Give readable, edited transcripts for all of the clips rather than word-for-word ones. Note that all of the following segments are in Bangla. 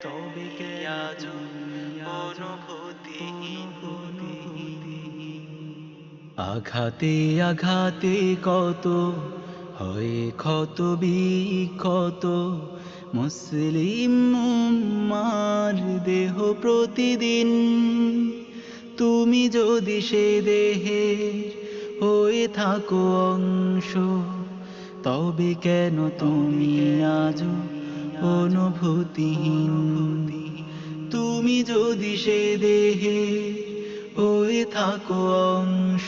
তবে আজ অনুভূতিহীন। আঘাতে আঘাতে কত হয় ক্ষত বিক্ষত মুসলিম উম্মার দেহ প্রতিদিন। তুমি যদি সে দেহের হয়ে থাকো অংশ, তবে কেন তুমি আজও অনুভূতিহীন? তুমি যদি সে দেহে হয়ে থাকো অংশ,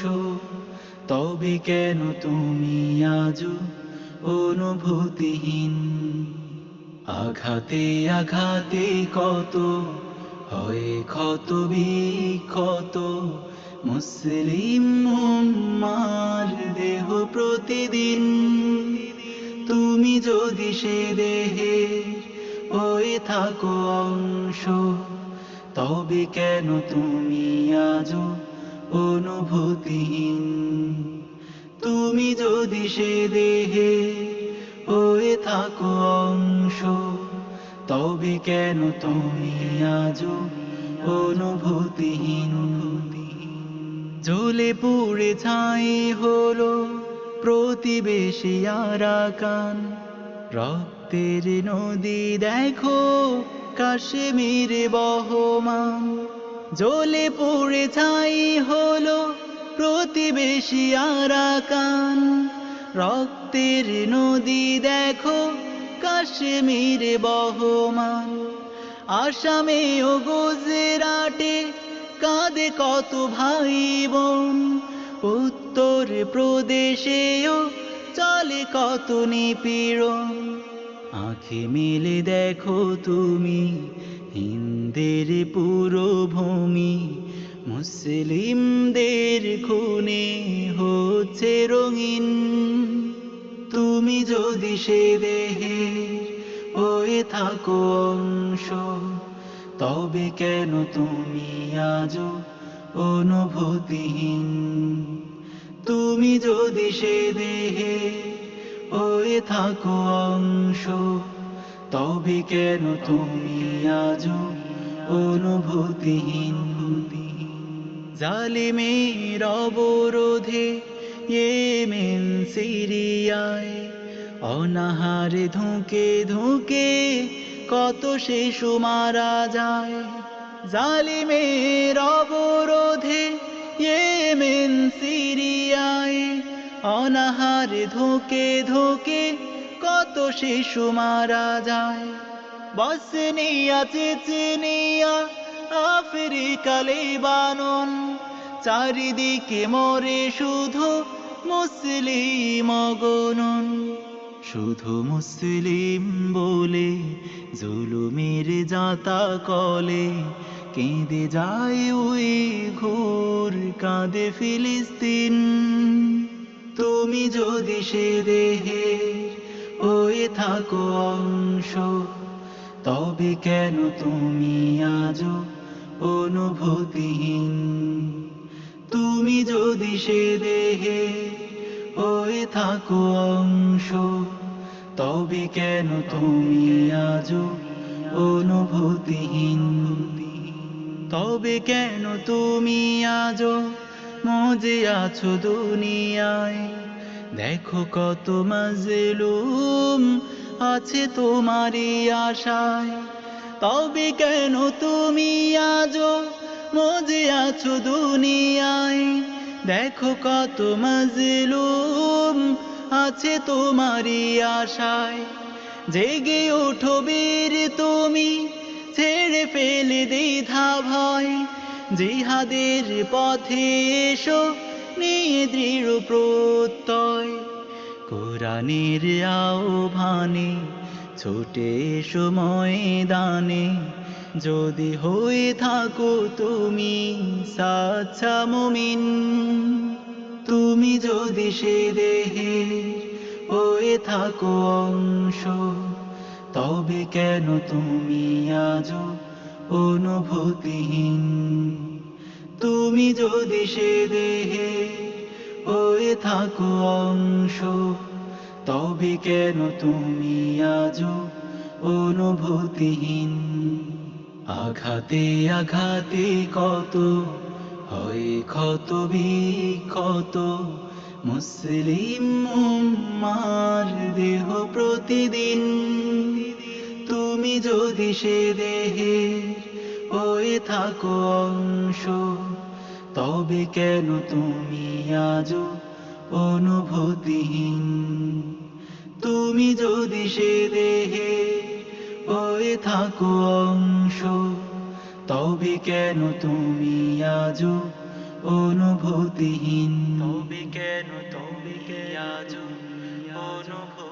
তবে কেন তুমি আজও অনুভূতিহীন? আঘাতে আঘাতে কত হয় ক্ষত বিক্ষত মুসলিম উম্মার দেহ প্রতিদিন। তুমি যদি সে দেহে হয়ে থাকো অংশ, তবে কেন তুমি আজও অনুভূতিহীন? তুমি যদি সে দেহে হয়ে থাকো অংশ, তবে কেন তুমি আজও অনুভূতিহীন? জ্বলে পুড়ে ছাই হলো প্রতিবেশী আরাকান, রক্তের নদী দেখো কাশ্মীরে বহমান। জ্বলে পুড়ে ছাই হলো প্রতিবেশী আরাকান, রক্তের নদী দেখো কাশ্মীরে বহমান। আসামে ও গুজরাটে কাঁদে কত ভাই বোন, উত্তর প্রদেশেও চলে কত নিপীড়ন। আঁখে মেলে দেখো তুমি হিন্দের পুরো ভূমি, মুসলিমদের খুনে হচ্ছে রঙিন। তুমি যদি সে দেহে হয়ে থাকো অংশ, তবে কেন তুমি আজও অনুভূতিহীন? তুমি যদি সে দেহে হয়ে থাকো অংশ, তবে কেন তুমি আজও অনুভূতিহীন? জালিমের অবরোধে ইয়েমেন সিরিয়ায় অনাহারে ধুঁকে ধুঁকে কত শিশু মারা যায়। জালিমের অবরোধে ইয়েমেন সিরিয়ায় অনাহারে ধুঁকে ধুঁকে কত শিশু মারা যায়। বসনিয়া চেচনিয়া আফ্রিকা লেবানন, চারিদিকে মরে শুধু মুসলিম অগণন। শুধু মুসলিম বলে জুলুমের জাতা কলে কেঁদে যায় উইঘুর, কাঁদে ফিলিস্তিন। তুমি যদি সে দেহে হয়ে থাকো অংশ, তবে কেন তুমি আজও অনুভূতিহীন? তুমি যদি সে দেহে হয়ে থাকো অংশ, তবে কেন তুমি আজও অনুভূতিহীন? তবে কেন তুমি আজও মজে আছো দুনিয়ায়? দেখো কত মাজলুম আছে তোমারই আশায়। তবে কেন তুমি আজও মজে আছো দুনিয়ায়? দেখো কত মাজলুম আছে তোমারই আশায়। জেগে ওঠো বীর তুমি, ছেড়ে ফেলে দ্বিধা ভয়, জিহাদের পথে এসো নিয়ে দৃঢ় প্রত্যয়। কোরআনের আহ্বানে ছুটে এসো ময়দানে, যদি হয়ে থাকো তুমি সাচ্চা মুমিন। তুমি যদি সে দেহে হয়ে থাকো অংশ, তবে কেন তুমি আজও অনুভূতিহীন? তুমি যদি সে দেহে হয়ে থাকো অংশ, তবে কেন তুমি আজও অনুভূতিহীন। আঘাতে আঘাতে কত হয় ক্ষত বিক্ষত মুসলিম উম্মার দেহ প্রতিদিন। তুমি যদি সে দেহে হয়ে থাকো অংশ, তবে কেন তুমি আজও অনুভূতিহীন? তুমি যদি সে দেহে হয়ে থাকো অংশ, তবে কেন তুমি আজও অনুভূতিহীন? তবে কেন তুমি আজও অনুভূতিহীন?